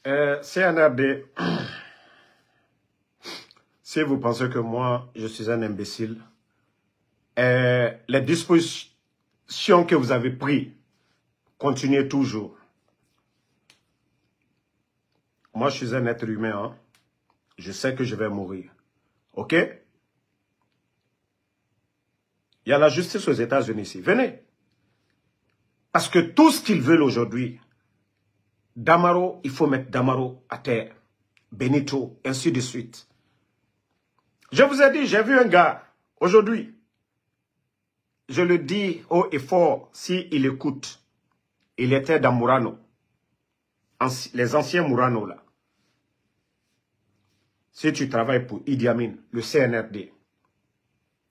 CNRD, si vous pensez que moi, je suis un imbécile, les dispositions que vous avez prises, continuez toujours. Moi, je suis un être humain. Hein? Je sais que je vais mourir. OK? Il y a la justice aux États-Unis ici. Venez. Parce que tout ce qu'ils veulent aujourd'hui, Damaro, il faut mettre Damaro à terre. Benito, ainsi de suite. Je vous ai dit, j'ai vu un gars, aujourd'hui, je le dis haut et fort, s'il écoute, il était dans Murano, les anciens Murano là. Si tu travailles pour Idi Amin, le CNRD.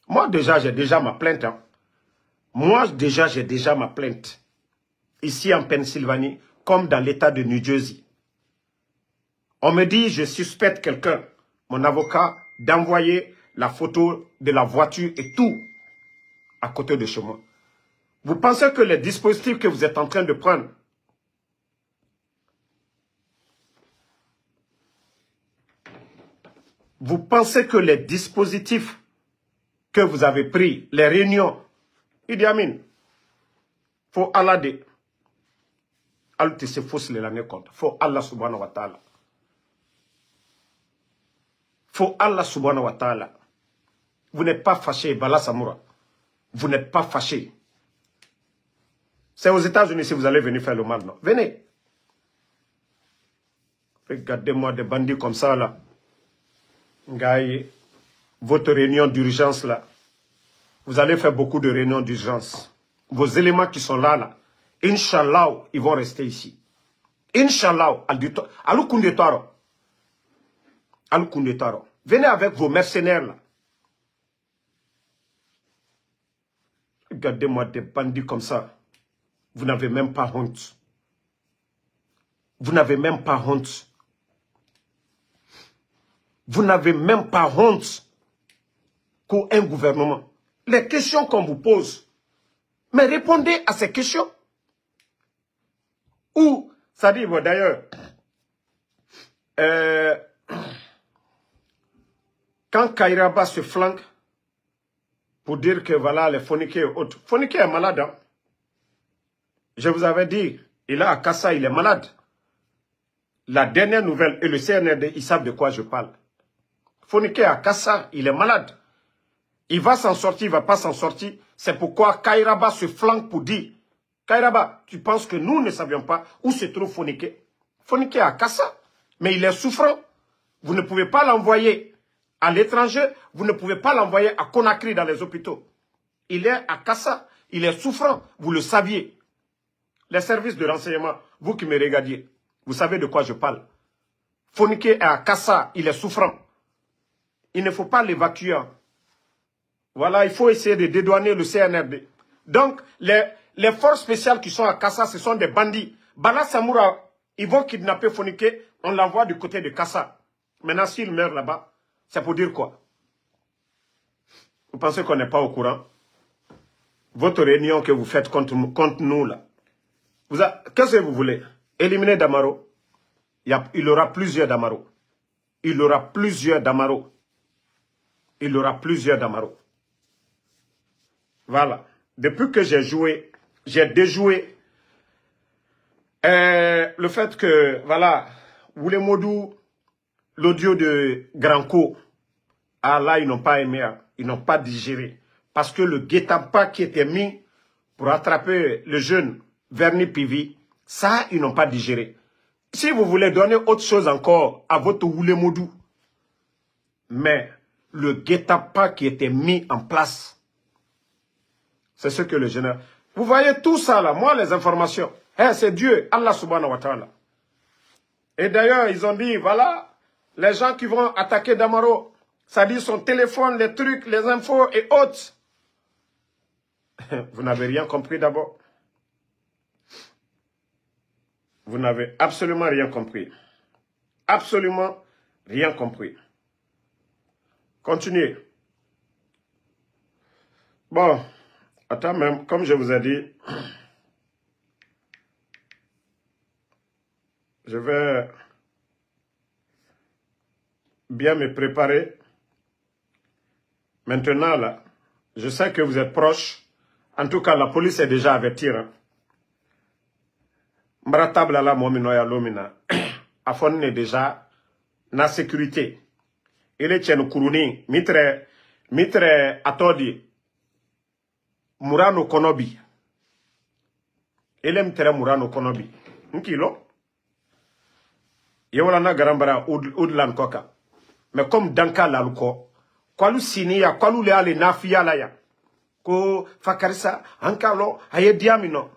Moi déjà, j'ai déjà ma plainte. Hein. Moi déjà, j'ai déjà ma plainte. Ici en Pennsylvanie, comme dans l'état de New Jersey. On me dit, je suspecte quelqu'un, mon avocat, d'envoyer la photo de la voiture et tout à côté de chez moi. Vous pensez que les dispositifs que vous êtes en train de prendre, vous pensez que les dispositifs que vous avez pris, les réunions, Idi Amin, faut Allah de, Allah te se fausse l'année compte, faut Allah subhanahu wa ta'ala. Faut Allah subhanahu wa ta'ala. Vous n'êtes pas fâché, Bala Samoura. Vous n'êtes pas fâché. C'est aux États-Unis si vous allez venir faire le mal, non? Venez. Regardez-moi des bandits comme ça, là. Ngaï, votre réunion d'urgence, là. Vous allez faire beaucoup de réunions d'urgence. Vos éléments qui sont là, là. Inch'Allah, ils vont rester ici. Inch'Allah, Alukoundetaro. Alukoundetaro. Venez avec vos mercenaires, là. Regardez-moi des bandits comme ça. Vous n'avez même pas honte. Vous n'avez même pas honte. Vous n'avez même pas honte qu'un gouvernement. Les questions qu'on vous pose, mais répondez à ces questions. Ou, ça dit, bon, d'ailleurs, quand Kairaba se flanque pour dire que voilà, les Fonike et autres. Fonike est malade. Hein? Je vous avais dit, il est à Kassa, il est malade. La dernière nouvelle, et le CNRD, ils savent de quoi je parle. Fonike à Kassa, il est malade. Il va s'en sortir, il ne va pas s'en sortir. C'est pourquoi Kairaba se flanque pour dire, Kairaba, tu penses que nous ne savions pas où se trouve Fonike? Fonike à Kassa, mais il est souffrant. Vous ne pouvez pas l'envoyer à l'étranger, vous ne pouvez pas l'envoyer à Conakry dans les hôpitaux. Il est à Kassa, il est souffrant, vous le saviez. Les services de renseignement, vous qui me regardiez, vous savez de quoi je parle. Fonike est à Kassa, il est souffrant. Il ne faut pas l'évacuer. Voilà, il faut essayer de dédouaner le CNRD. Donc, les forces spéciales qui sont à Kassa, ce sont des bandits. Bala Samoura, ils vont kidnapper Fonike, on l'envoie du côté de Kassa. Maintenant, s'il meurt là-bas, c'est pour dire quoi? Vous pensez qu'on n'est pas au courant? Votre réunion que vous faites contre nous, là. Qu'est-ce que vous voulez? Éliminer Damaro? Il aura plusieurs Damaro. Il aura plusieurs Damaro. Il aura plusieurs Damaro. Voilà. Depuis que j'ai joué, j'ai déjoué le fait que, voilà, Woulemodou, l'audio de Granco, ah là, ils n'ont pas aimé, hein. Ils n'ont pas digéré. Parce que le guet-apens qui était mis pour attraper le jeune Verni Pivi, ça, ils n'ont pas digéré. Si vous voulez donner autre chose encore à votre Woulemodou, mais le guet-apens qui était mis en place, c'est ce que le général... Vous voyez tout ça là, moi les informations, c'est Dieu, Allah subhanahu wa ta'ala. Et d'ailleurs, ils ont dit, voilà, les gens qui vont attaquer Damaro, ça dit son téléphone, les trucs, les infos et autres. Vous n'avez rien compris d'abord. Vous n'avez absolument rien compris. Absolument rien compris. Continuez. Bon, attends même, comme je vous ai dit, je vais bien me préparer. Maintenant, là, je sais que vous êtes proches. En tout cas, la police est déjà avertie. Mbratabla la mominoya lomina. Afon est déjà na sécurité. Il est tien kuruni. Mitre atodi. Murano konobi. Il est mitre Murano konobi. Nkilo. Yewala garambara udlan koka. Mais comme danka laluko. Kwalu sinia, kwalu leale nafiya la ya. Ko fakarisa, ankalo, aye diamino.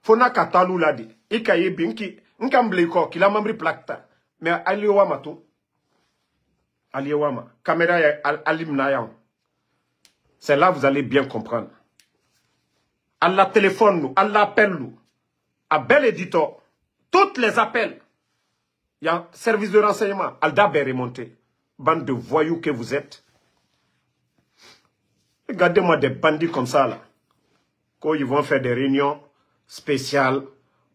Fona katalu ladi. Ika ye binki, nkambliko, kila mambri plakta. Mais aliwama tu. Aliwama. Caméra ya alimna ya. C'est là vous allez bien comprendre. Allah téléphone nous, Allah appelle nous. À bel éditeur. Toutes les appels. Il y a un service de renseignement. Alda est remonté. Bande de voyous que vous êtes. Regardez-moi des bandits comme ça, là. Quand ils vont faire des réunions spéciales,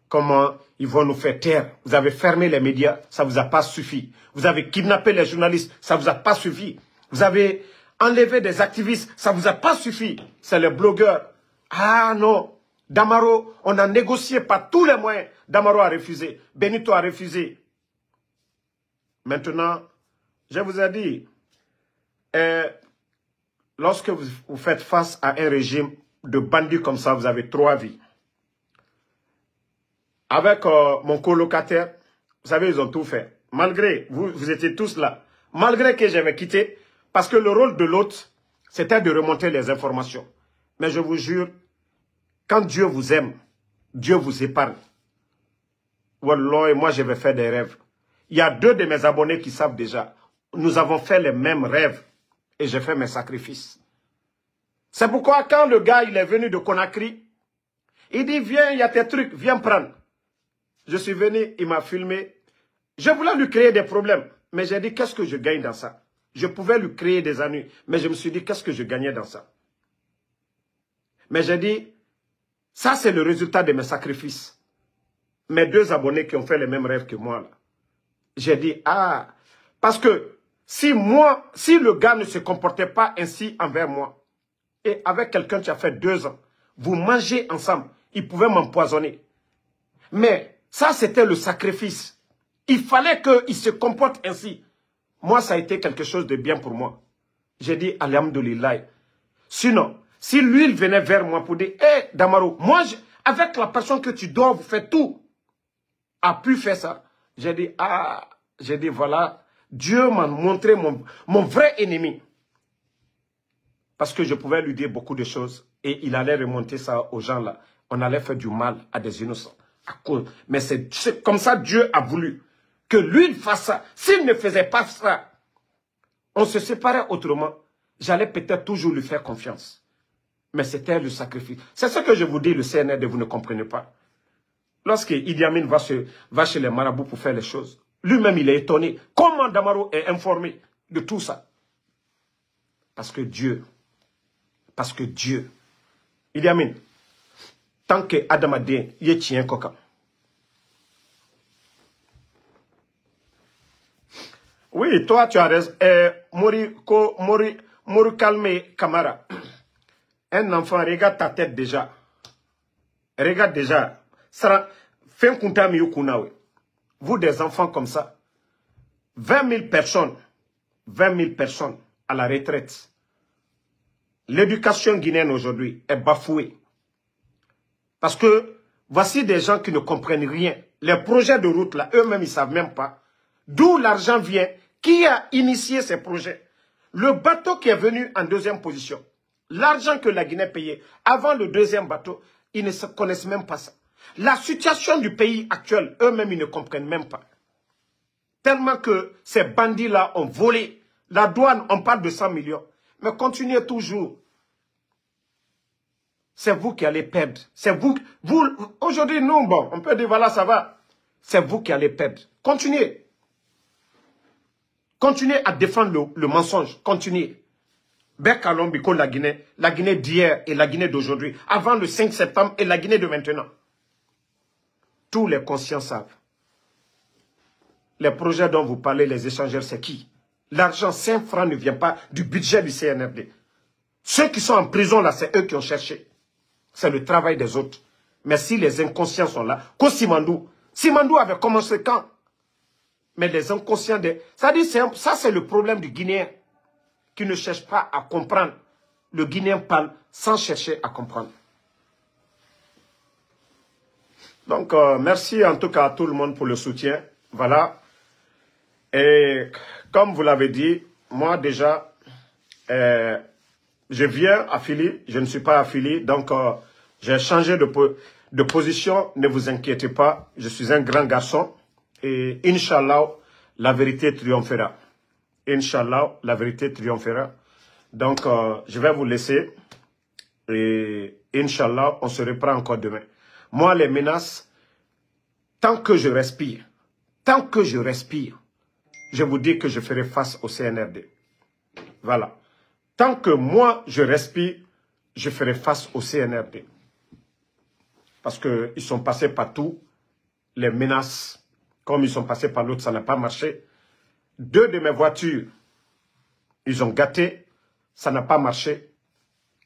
comment ils vont nous faire taire. Vous avez fermé les médias, ça ne vous a pas suffi. Vous avez kidnappé les journalistes, ça ne vous a pas suffi. Vous avez enlevé des activistes, ça ne vous a pas suffi. C'est les blogueurs. Ah non, Damaro, on a négocié par tous les moyens. Damaro a refusé, Benito a refusé. Maintenant, je vous ai dit, lorsque vous faites face à un régime de bandits comme ça, vous avez 3 vies. Avec mon colocataire, vous savez, ils ont tout fait. Malgré, vous étiez tous là. Malgré que j'avais quitté, parce que le rôle de l'autre, c'était de remonter les informations. Mais je vous jure, quand Dieu vous aime, Dieu vous épargne. Wallah, moi, je vais faire des rêves. Il y a 2 de mes abonnés qui savent déjà. Nous avons fait les mêmes rêves. Et j'ai fait mes sacrifices. C'est pourquoi quand le gars il est venu de Conakry, il dit viens, il y a tes trucs, viens prendre. Je suis venu, il m'a filmé. Je voulais lui créer des problèmes. Mais j'ai dit qu'est-ce que je gagne dans ça? Je pouvais lui créer des ennuis. Mais je me suis dit qu'est-ce que je gagnais dans ça? Mais j'ai dit ça c'est le résultat de mes sacrifices. Mes 2 abonnés qui ont fait les mêmes rêves que moi là. J'ai dit ah, parce que si le gars ne se comportait pas ainsi envers moi, et avec quelqu'un qui a fait 2 ans, vous mangez ensemble, il pouvait m'empoisonner. Mais ça, c'était le sacrifice. Il fallait qu'il se comporte ainsi. Moi, ça a été quelque chose de bien pour moi. J'ai dit, alhamdoulilah. Sinon, si lui, il venait vers moi pour dire, hé, Damaro, moi, avec la personne que tu dois, vous faites tout, a pu faire ça. J'ai dit, ah, voilà. Dieu m'a montré mon vrai ennemi. Parce que je pouvais lui dire beaucoup de choses. Et il allait remonter ça aux gens là. On allait faire du mal à des innocents. Mais c'est comme ça Dieu a voulu. Que lui il fasse ça. S'il ne faisait pas ça, on se séparait autrement. J'allais peut-être toujours lui faire confiance. Mais c'était le sacrifice. C'est ce que je vous dis, le CNRD, vous ne comprenez pas. Lorsque Idi Amin va chez les marabouts pour faire les choses, lui-même, il est étonné. Comment Damaro est informé de tout ça? Parce que Dieu, Idi Amin, tant que Adam Adé, il est tien coca. Oui, toi, tu as raison. Mori Kalme Kamara. Un enfant, regarde ta tête déjà. Regarde déjà. Fin kunta mi ukunawe. Vous, des enfants comme ça, 20 000 personnes à la retraite. L'éducation guinéenne aujourd'hui est bafouée. Parce que voici des gens qui ne comprennent rien. Les projets de route, là, eux-mêmes, ils ne savent même pas d'où l'argent vient. Qui a initié ces projets? Le bateau qui est venu en 2e position. L'argent que la Guinée payait avant le 2e bateau, ils ne connaissent même pas ça. La situation du pays actuel, eux-mêmes, ils ne comprennent même pas. Tellement que ces bandits-là ont volé. La douane, on parle de 100 millions. Mais continuez toujours. C'est vous qui allez perdre. C'est vous aujourd'hui, nous, bon, on peut dire, voilà, ça va. C'est vous qui allez perdre. Continuez. Continuez à défendre le mensonge. Continuez. Bekalombi, la Guinée d'hier et la Guinée d'aujourd'hui. Avant le 5 septembre et la Guinée de maintenant. Tous les conscients savent. les projets dont vous parlez, les échangeurs, c'est qui? L'argent 5 francs ne vient pas du budget du CNRD. Ceux qui sont en prison là, c'est eux qui ont cherché. C'est le travail des autres. Mais si les inconscients sont là, comme Simandou. Simandou avait commencé quand? Mais les inconscients ça c'est le problème du Guinéen qui ne cherche pas à comprendre. Le Guinéen parle sans chercher à comprendre. Donc, merci en tout cas à tout le monde pour le soutien. Voilà. Et comme vous l'avez dit, moi déjà, je viens affilié, je ne suis pas affilié, donc j'ai changé de position, ne vous inquiétez pas, je suis un grand garçon et Inch'Allah, la vérité triomphera. Inch'Allah, la vérité triomphera. Donc, je vais vous laisser et Inch'Allah, on se reprend encore demain. Moi, les menaces, tant que je respire, je vous dis que je ferai face au CNRD. Voilà. Tant que moi, je respire, je ferai face au CNRD. Parce qu'ils sont passés par tout, les menaces, comme ils sont passés par l'autre, ça n'a pas marché. 2 de mes voitures, ils ont gâté, ça n'a pas marché.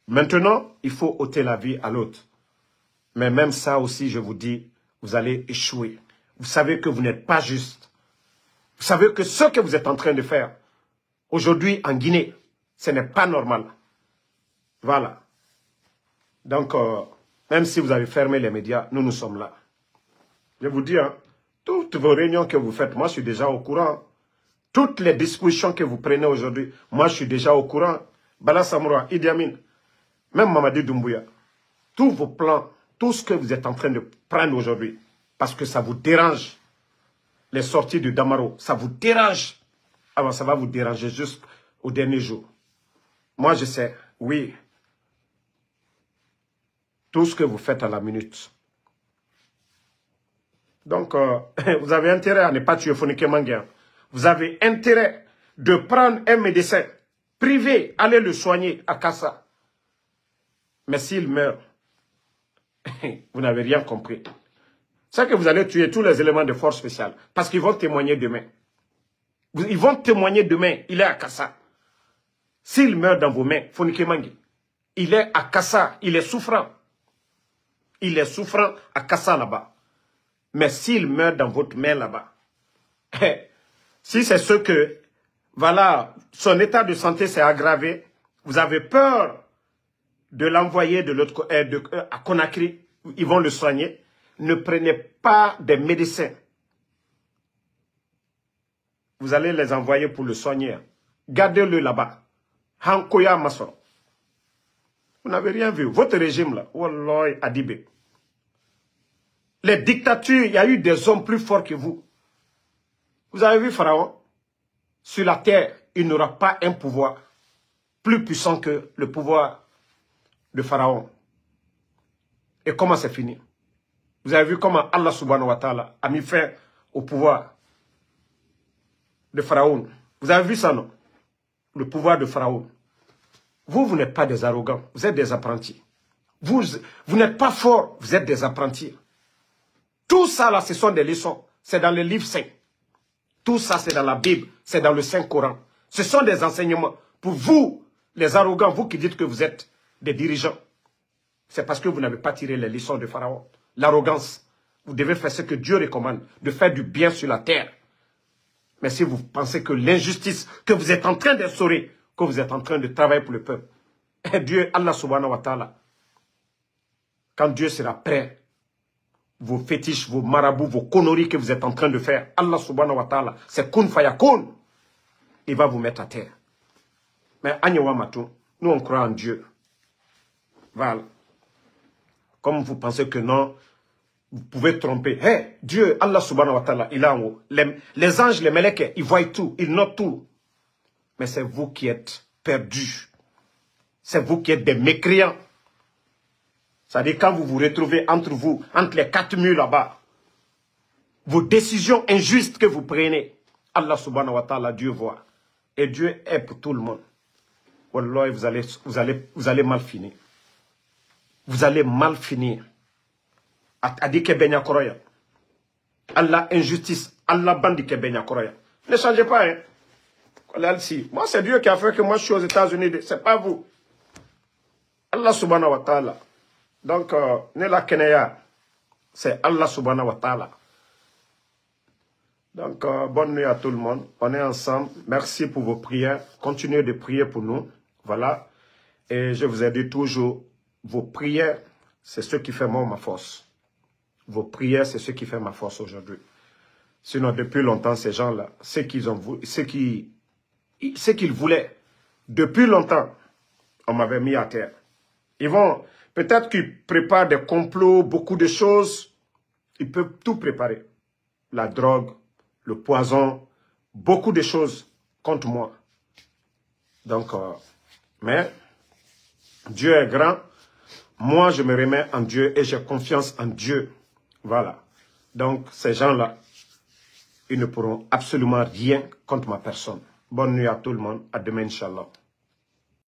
Maintenant, il faut ôter la vie à l'autre. Mais même ça aussi, je vous dis, vous allez échouer. Vous savez que vous n'êtes pas juste. Vous savez que ce que vous êtes en train de faire, aujourd'hui en Guinée, ce n'est pas normal. Voilà. Donc, même si vous avez fermé les médias, nous sommes là. Je vous dis, hein, toutes vos réunions que vous faites, moi je suis déjà au courant. Toutes les dispositions que vous prenez aujourd'hui, moi je suis déjà au courant. Bala Samoura, Idi Amin, même Mamadi Doumbouya. Tous vos plans, tout ce que vous êtes en train de prendre aujourd'hui, parce que ça vous dérange. Les sorties de Damaro, ça vous dérange. Alors ça va vous déranger jusqu'au dernier jour. Moi je sais, oui, tout ce que vous faites à la minute. Donc, vous avez intérêt à ne pas tuer Fonike Manguien. Vous avez intérêt de prendre un médecin privé, aller le soigner à Kassa. Mais s'il meurt, vous n'avez rien compris. C'est que vous allez tuer tous les éléments de force spéciale. Parce qu'ils vont témoigner demain. Ils vont témoigner demain. Il est à Kassa. S'il meurt dans vos mains, Fonike Manguien, il est à Kassa. Il est souffrant. Il est souffrant à Kassa là-bas. Mais s'il meurt dans votre main là-bas, si c'est ce que, voilà, son état de santé s'est aggravé, vous avez peur de l'envoyer de l'autre côté, à Conakry, ils vont le soigner. Ne prenez pas des médecins. Vous allez les envoyer pour le soigner. Gardez-le là-bas. Hankoya Maso. Vous n'avez rien vu. Votre régime là, Wallahi Adibé. Les dictatures, il y a eu des hommes plus forts que vous. Vous avez vu Pharaon? Sur la terre, il n'aura pas un pouvoir plus puissant que le pouvoir de Pharaon. Et comment c'est fini? Vous avez vu comment Allah subhanahu wa ta'ala a mis fin au pouvoir de Pharaon. Vous avez vu ça, non? Le pouvoir de Pharaon. Vous n'êtes pas des arrogants, vous êtes des apprentis. Vous n'êtes pas forts, vous êtes des apprentis. Tout ça, là, ce sont des leçons. C'est dans le livre saint. Tout ça, c'est dans la Bible. C'est dans le Saint-Coran. Ce sont des enseignements. Pour vous, les arrogants, vous qui dites que vous êtes des dirigeants, c'est parce que vous n'avez pas tiré les leçons de Pharaon. L'arrogance. Vous devez faire ce que Dieu recommande, de faire du bien sur la terre. Mais si vous pensez que l'injustice que vous êtes en train d'instaurer, que vous êtes en train de travailler pour le peuple, et Dieu, Allah subhanahu wa ta'ala, quand Dieu sera prêt, vos fétiches, vos marabouts, vos conneries que vous êtes en train de faire, Allah subhanahu wa ta'ala, c'est kun fayakun. Il va vous mettre à terre. Mais Agnewa Matou, nous on croit en Dieu. Voilà. Comme vous pensez que non, vous pouvez tromper. Hey, Dieu, Allah subhanahu wa ta'ala, il est en haut. Les anges, les meleks, ils voient tout, ils notent tout. Mais c'est vous qui êtes perdus. C'est vous qui êtes des mécréants. C'est-à-dire quand vous vous retrouvez entre vous, entre les 4 murs là-bas, vos décisions injustes que vous prenez, Allah subhanahu wa ta'ala, Dieu voit. Et Dieu est pour tout le monde. Wallah, vous allez mal finir. Vous allez mal finir. Adike Benya Koroya. Allah injustice, Allah bandi kebenya koroya. Ne changez pas, hein. Moi, c'est Dieu qui a fait que moi je suis aux États-Unis, c'est pas vous. Allah subhanahu wa ta'ala. Donc, ne la keneya, c'est Allah subhanahu wa ta'ala. Donc, bonne nuit à tout le monde. On est ensemble. Merci pour vos prières. Continuez de prier pour nous. Voilà. Et je vous ai dit toujours, vos prières, c'est ce qui fait moi ma force. Vos prières, c'est ce qui fait ma force aujourd'hui. Sinon, depuis longtemps, ces gens-là, ce qu'ils voulaient, depuis longtemps, on m'avait mis à terre. Ils vont, peut-être qu'ils préparent des complots, beaucoup de choses. Ils peuvent tout préparer. La drogue, le poison, beaucoup de choses contre moi. Donc, mais Dieu est grand. Moi, je me remets en Dieu et j'ai confiance en Dieu. Voilà. Donc, ces gens-là, ils ne pourront absolument rien contre ma personne. Bonne nuit à tout le monde. À demain, Inch'Allah.